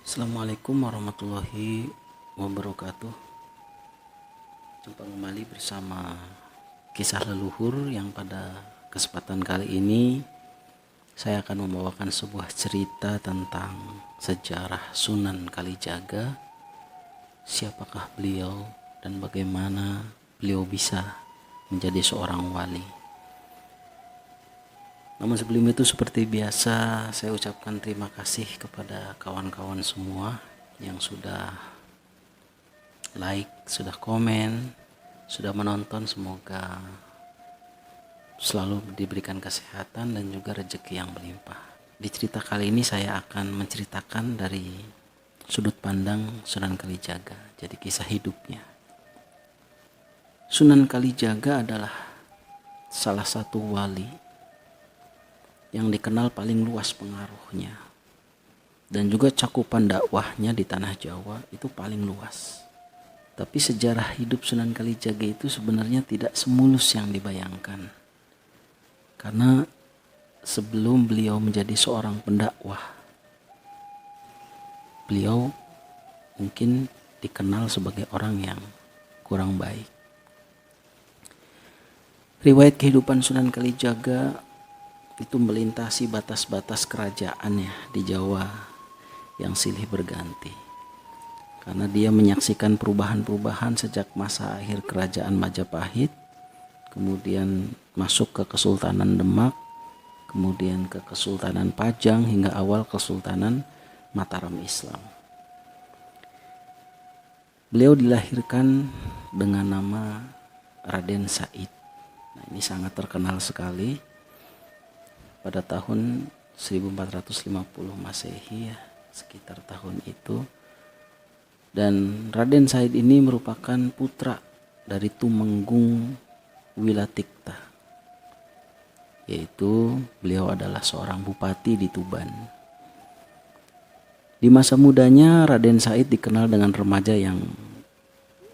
Assalamualaikum warahmatullahi wabarakatuh. Jumpa kembali bersama kisah leluhur yang pada kesempatan kali ini saya akan membawakan sebuah cerita tentang sejarah Sunan Kalijaga. Siapakah beliau dan bagaimana beliau bisa menjadi seorang wali. Namun sebelum itu, seperti biasa, saya ucapkan terima kasih kepada kawan-kawan semua yang sudah like, sudah komen, sudah menonton. Semoga selalu diberikan kesehatan dan juga rezeki yang berlimpah. Di cerita kali ini saya akan menceritakan dari sudut pandang Sunan Kalijaga, jadi kisah hidupnya. Sunan Kalijaga adalah salah satu wali yang dikenal paling luas pengaruhnya, dan juga cakupan dakwahnya di tanah Jawa itu paling luas. Tapi sejarah hidup Sunan Kalijaga itu sebenarnya tidak semulus yang dibayangkan, karena sebelum beliau menjadi seorang pendakwah, beliau mungkin dikenal sebagai orang yang kurang baik. Riwayat kehidupan Sunan Kalijaga itu melintasi batas-batas kerajaannya di Jawa yang silih berganti, karena dia menyaksikan perubahan-perubahan sejak masa akhir kerajaan Majapahit, kemudian masuk ke Kesultanan Demak, kemudian ke Kesultanan Pajang, hingga awal Kesultanan Mataram Islam. Beliau dilahirkan dengan nama Raden Said. Nah, ini sangat terkenal sekali. Pada tahun 1450 Masehi, ya, sekitar tahun itu. Dan Raden Said ini merupakan putra dari Tumenggung Wilatikta, yaitu beliau adalah seorang bupati di Tuban. Di masa mudanya Raden Said dikenal dengan remaja yang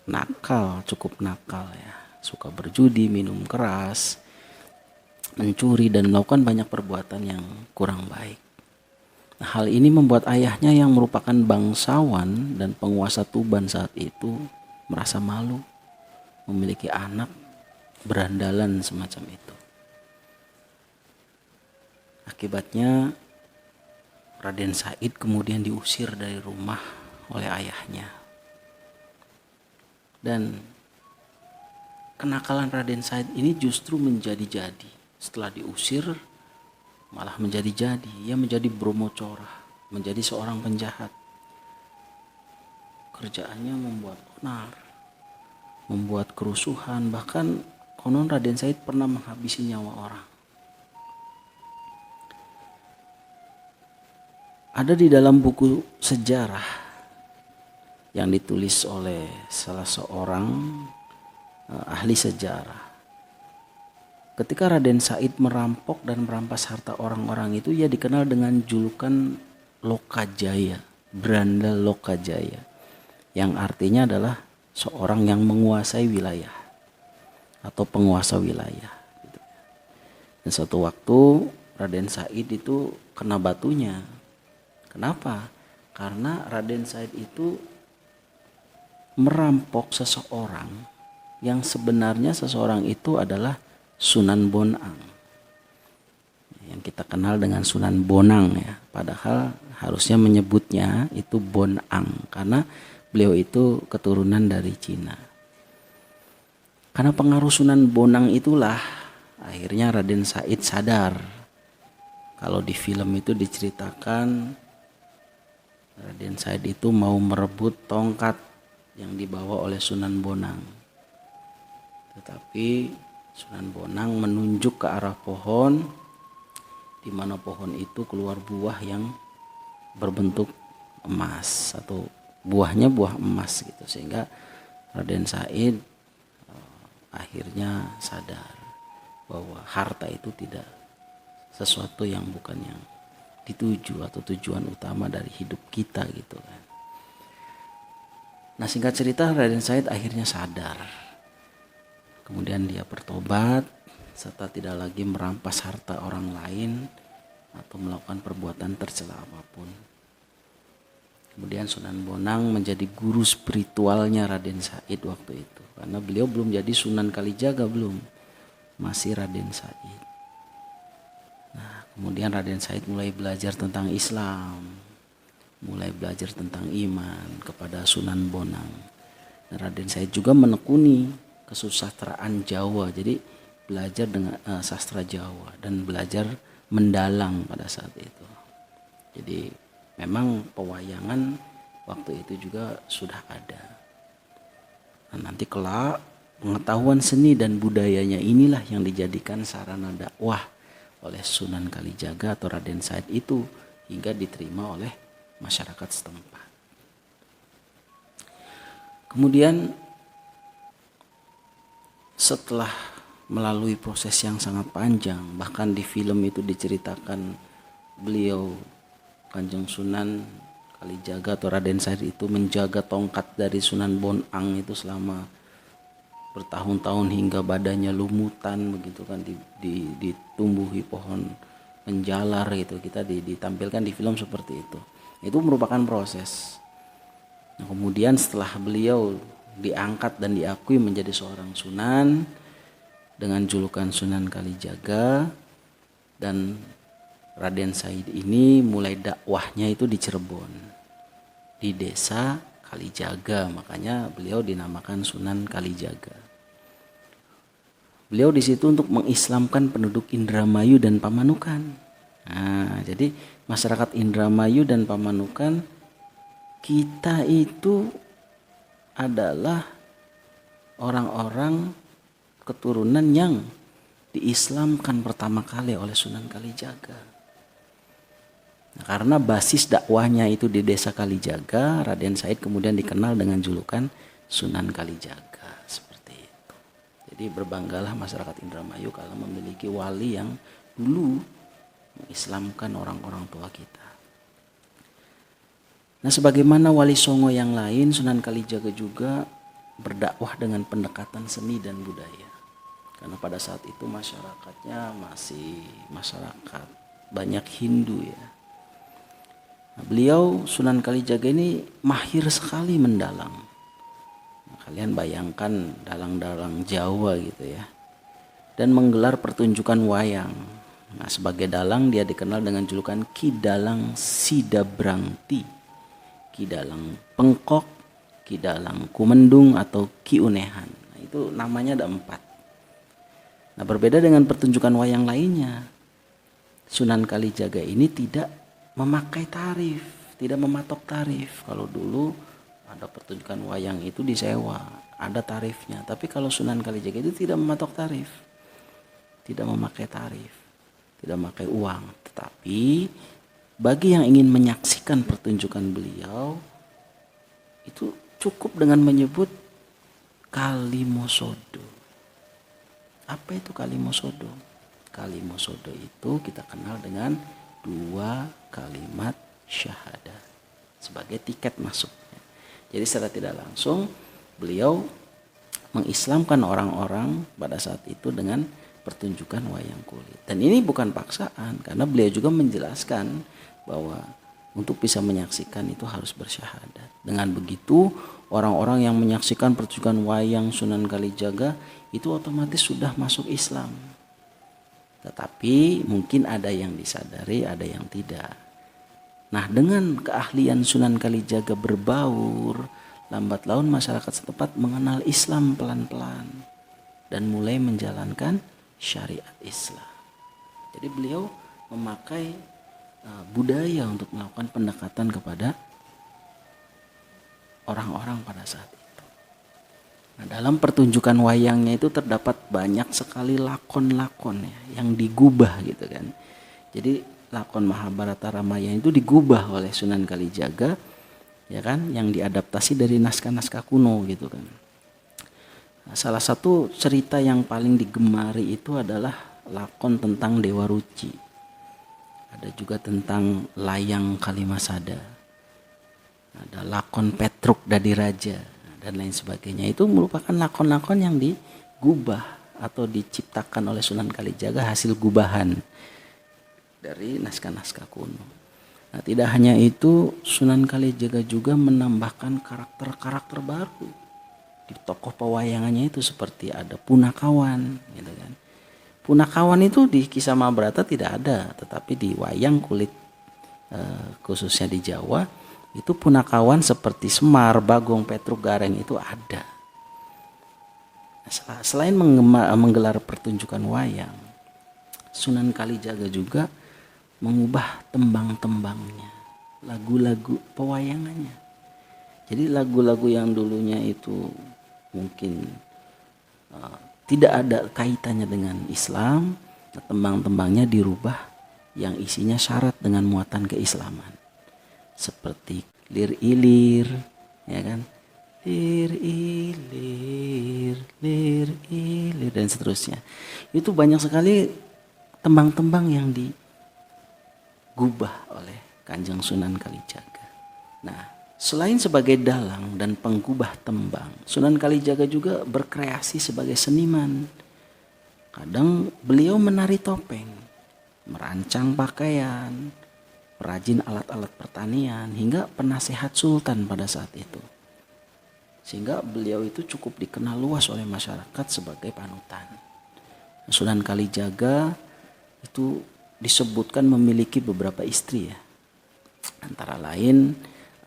nakal, cukup nakal ya, suka berjudi, minum keras, mencuri, dan melakukan banyak perbuatan yang kurang baik. Nah, hal ini membuat ayahnya yang merupakan bangsawan dan penguasa Tuban saat itu merasa malu memiliki anak berandalan semacam itu. Akibatnya Raden Said kemudian diusir dari rumah oleh ayahnya. Dan kenakalan Raden Said ini justru menjadi-jadi. Setelah diusir malah menjadi-jadi. Ia menjadi bromocorah, menjadi seorang penjahat. Kerjaannya membuat onar, membuat kerusuhan, bahkan konon Raden Said pernah menghabisi nyawa orang. Ada di dalam buku sejarah yang ditulis oleh salah seorang ahli sejarah, ketika Raden Said merampok dan merampas harta orang-orang itu, ia dikenal dengan julukan Lokajaya, berandal Lokajaya, yang artinya adalah seorang yang menguasai wilayah atau penguasa wilayah. Dan suatu waktu Raden Said itu kena batunya. Kenapa? Karena Raden Said itu merampok seseorang yang sebenarnya seseorang itu adalah Sunan Bonang, yang kita kenal dengan Sunan Bonang ya. Padahal harusnya menyebutnya itu Bonang, karena beliau itu keturunan dari Cina. Karena pengaruh Sunan Bonang itulah akhirnya Raden Said sadar. Kalau di film itu diceritakan Raden Said itu mau merebut tongkat yang dibawa oleh Sunan Bonang, tetapi Sunan Bonang menunjuk ke arah pohon, di mana pohon itu keluar buah yang berbentuk emas, atau buahnya buah emas gitu, sehingga Raden Said akhirnya sadar bahwa harta itu tidak sesuatu yang bukan yang dituju atau tujuan utama dari hidup kita gitu kan. Nah, singkat cerita Raden Said akhirnya sadar. Kemudian dia bertobat serta tidak lagi merampas harta orang lain atau melakukan perbuatan tercela apapun. Kemudian Sunan Bonang menjadi guru spiritualnya Raden Said waktu itu. Karena beliau belum jadi Sunan Kalijaga, belum. Masih Raden Said. Nah, kemudian Raden Said mulai belajar tentang Islam. Mulai belajar tentang iman kepada Sunan Bonang. Dan Raden Said juga menekuni kesusastraan Jawa. Jadi belajar dengan sastra Jawa dan belajar mendalang pada saat itu. Jadi memang pewayangan waktu itu juga sudah ada. Nah, nanti kelak pengetahuan seni dan budayanya inilah yang dijadikan sarana dakwah oleh Sunan Kalijaga atau Raden Said itu hingga diterima oleh masyarakat setempat. Kemudian setelah melalui proses yang sangat panjang, bahkan di film itu diceritakan beliau Kanjeng Sunan Kalijaga atau Raden Said itu menjaga tongkat dari Sunan Bonang itu selama bertahun-tahun hingga badannya lumutan begitu kan, ditumbuhi pohon menjalar gitu. Kita ditampilkan di film seperti itu. Itu merupakan proses. Nah, kemudian setelah beliau diangkat dan diakui menjadi seorang sunan dengan julukan Sunan Kalijaga, dan Raden Said ini mulai dakwahnya itu di Cirebon, di desa Kalijaga, makanya beliau dinamakan Sunan Kalijaga. Beliau di situ untuk mengislamkan penduduk Indramayu dan Pamanukan. Nah, jadi masyarakat Indramayu dan Pamanukan kita itu adalah orang-orang keturunan yang diislamkan pertama kali oleh Sunan Kalijaga. Nah, karena basis dakwahnya itu di desa Kalijaga, Raden Said kemudian dikenal dengan julukan Sunan Kalijaga, seperti itu. Jadi berbanggalah masyarakat Indramayu kalau memiliki wali yang dulu mengislamkan orang-orang tua kita. Nah, sebagaimana wali Songo yang lain, Sunan Kalijaga juga berdakwah dengan pendekatan seni dan budaya. Karena pada saat itu masyarakatnya masih masyarakat banyak Hindu ya. Nah, beliau Sunan Kalijaga ini mahir sekali mendalang. Nah, kalian bayangkan dalang-dalang Jawa gitu ya. Dan menggelar pertunjukan wayang. Nah, sebagai dalang dia dikenal dengan julukan Ki Dalang Sidabrangti, Ki Dalang Pengkok, Ki Dalang Kumendung atau Ki Unehan. Nah, itu namanya ada 4. Nah, berbeda dengan pertunjukan wayang lainnya, Sunan Kalijaga ini tidak memakai tarif, tidak mematok tarif. Kalau dulu ada pertunjukan wayang itu disewa, ada tarifnya. Tapi kalau Sunan Kalijaga itu tidak mematok tarif, tidak memakai tarif, tidak memakai uang. Tetapi bagi yang ingin menyaksikan pertunjukan beliau, itu cukup dengan menyebut Kalimosodo. Apa itu Kalimosodo? Kalimosodo itu kita kenal dengan 2 kalimat syahadah sebagai tiket masuknya. Jadi secara tidak langsung beliau mengislamkan orang-orang pada saat itu dengan pertunjukan wayang kulit. Dan ini bukan paksaan, karena beliau juga menjelaskan bahwa untuk bisa menyaksikan itu harus bersyahadat. Dengan begitu orang-orang yang menyaksikan pertunjukan wayang Sunan Kalijaga itu otomatis sudah masuk Islam. Tetapi mungkin ada yang disadari, ada yang tidak. Nah, dengan keahlian Sunan Kalijaga berbaur, lambat laun masyarakat setempat mengenal Islam pelan-pelan dan mulai menjalankan syariat Islam. Jadi beliau memakai budaya untuk melakukan pendekatan kepada orang-orang pada saat itu. Nah, dalam pertunjukan wayangnya itu terdapat banyak sekali lakon-lakon ya, yang digubah gitu kan. Jadi lakon Mahabharata Ramayana itu digubah oleh Sunan Kalijaga ya kan, yang diadaptasi dari naskah-naskah kuno gitu kan. Nah, salah satu cerita yang paling digemari itu adalah lakon tentang Dewa Ruci. Ada juga tentang Layang Kalimasada. Ada lakon Petruk Dadi Raja dan lain sebagainya. Itu merupakan lakon-lakon yang digubah atau diciptakan oleh Sunan Kalijaga hasil gubahan dari naskah-naskah kuno. Nah, tidak hanya itu, Sunan Kalijaga juga menambahkan karakter-karakter baru di tokoh pewayangannya itu, seperti ada Punakawan, gitu kan. Punakawan itu di Kisah Mahabharata tidak ada, tetapi di wayang kulit khususnya di Jawa itu Punakawan seperti Semar, Bagong, Petruk, Gareng itu ada. Selain menggelar pertunjukan wayang, Sunan Kalijaga juga mengubah tembang-tembangnya, lagu-lagu pewayangannya. Jadi lagu-lagu yang dulunya itu mungkin tidak ada kaitannya dengan Islam, tembang-tembangnya dirubah yang isinya syarat dengan muatan keislaman. Seperti lir ilir, ya kan? Lir ilir, lir ilir, dan seterusnya. Itu banyak sekali tembang-tembang yang digubah oleh Kanjeng Sunan Kalijaga. Nah, selain sebagai dalang dan penggubah tembang, Sunan Kalijaga juga berkreasi sebagai seniman. Kadang beliau menari topeng, merancang pakaian, perajin alat-alat pertanian, hingga penasehat sultan pada saat itu. Sehingga beliau itu cukup dikenal luas oleh masyarakat sebagai panutan. Sunan Kalijaga itu disebutkan memiliki beberapa istri ya. Antara lain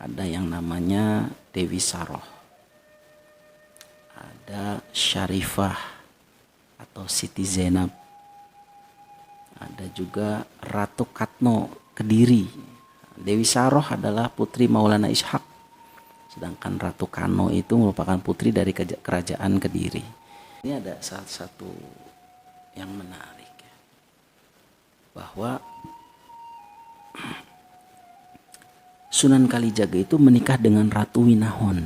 ada yang namanya Dewi Saroh, ada Syarifah atau Siti Zainab, ada juga Ratu Katno Kediri. Dewi Saroh adalah putri Maulana Ishak, sedangkan Ratu Kano itu merupakan putri dari kerajaan Kediri. Ini ada salah satu yang menarik ya, bahwa Sunan Kalijaga itu menikah dengan Ratu Winahon,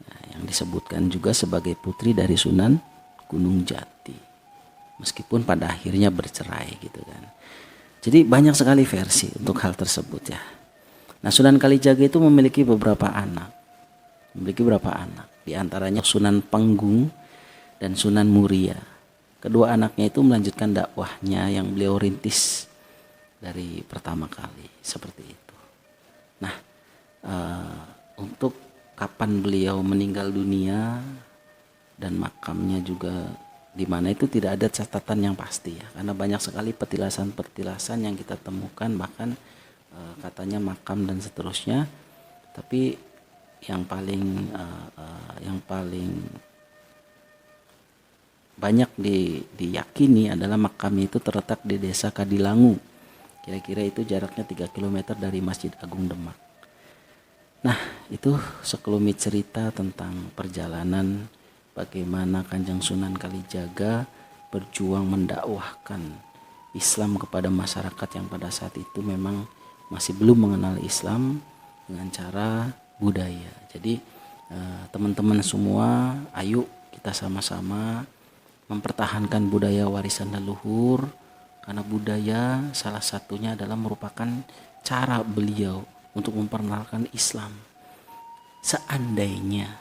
nah, yang disebutkan juga sebagai putri dari Sunan Gunung Jati, meskipun pada akhirnya bercerai gitu kan. Jadi banyak sekali versi untuk hal tersebut ya. Nah, Sunan Kalijaga itu memiliki beberapa anak. Di antaranya Sunan Penggung dan Sunan Muria. Kedua anaknya itu melanjutkan dakwahnya yang beliau rintis dari pertama kali, seperti itu. Nah, untuk kapan beliau meninggal dunia dan makamnya juga di mana itu tidak ada catatan yang pasti ya, karena banyak sekali petilasan-petilasan yang kita temukan, bahkan katanya makam dan seterusnya. Tapi yang paling banyak diyakini adalah makamnya itu terletak di desa Kadilangu. Kira-kira itu jaraknya 3 km dari Masjid Agung Demak. Nah, itu sekelumit cerita tentang perjalanan bagaimana Kanjeng Sunan Kalijaga berjuang mendakwahkan Islam kepada masyarakat yang pada saat itu memang masih belum mengenal Islam dengan cara budaya. Jadi teman-teman semua, ayo kita sama-sama mempertahankan budaya warisan leluhur, karena budaya salah satunya adalah merupakan cara beliau untuk memperkenalkan Islam. Seandainya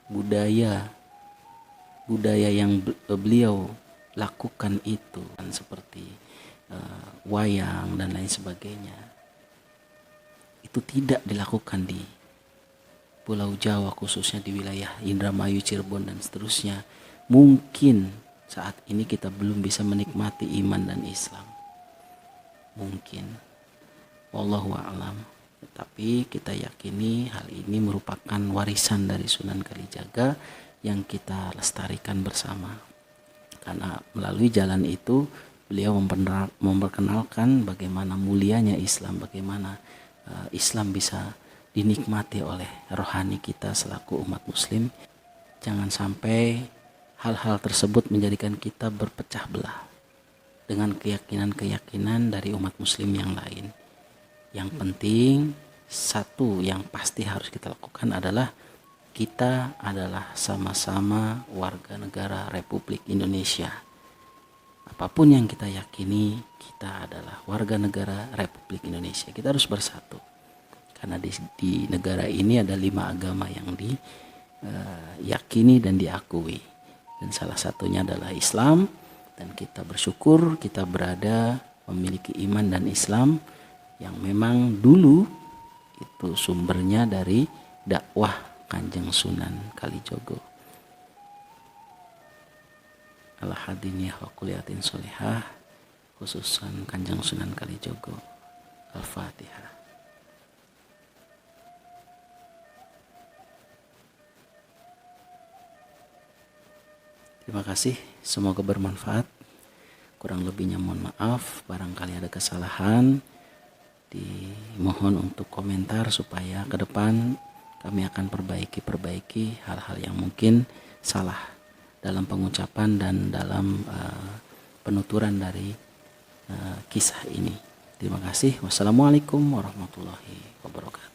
budaya yang beliau lakukan itu kan seperti wayang dan lain sebagainya, itu tidak dilakukan di Pulau Jawa, khususnya di wilayah Indramayu, Cirebon dan seterusnya, mungkin saat ini kita belum bisa menikmati iman dan Islam. Mungkin, wallahu a'lam. Tetapi kita yakini hal ini merupakan warisan dari Sunan Kalijaga yang kita lestarikan bersama. Karena melalui jalan itu beliau memperkenalkan bagaimana mulianya Islam, bagaimana Islam bisa dinikmati oleh rohani kita selaku umat muslim. Jangan sampai hal-hal tersebut menjadikan kita berpecah belah dengan keyakinan-keyakinan dari umat muslim yang lain. Yang penting, satu yang pasti harus kita lakukan adalah kita adalah sama-sama warga negara Republik Indonesia. Apapun yang kita yakini, kita adalah warga negara Republik Indonesia. Kita harus bersatu. Karena di negara ini ada 5 agama yang diyakini dan diakui. Dan salah satunya adalah Islam. Dan kita bersyukur kita berada memiliki iman dan Islam yang memang dulu itu sumbernya dari dakwah Kanjeng Sunan Kalijogo. Al-Hadiniyah wa Kuliyatin Sholihah, khususan Kanjeng Sunan Kalijogo. Al-Fatihah. Terima kasih, semoga bermanfaat. Kurang lebihnya mohon maaf, barangkali ada kesalahan. Dimohon untuk komentar supaya ke depan kami akan perbaiki hal-hal yang mungkin salah dalam pengucapan dan dalam penuturan dari kisah ini. Terima kasih. Wassalamualaikum warahmatullahi wabarakatuh.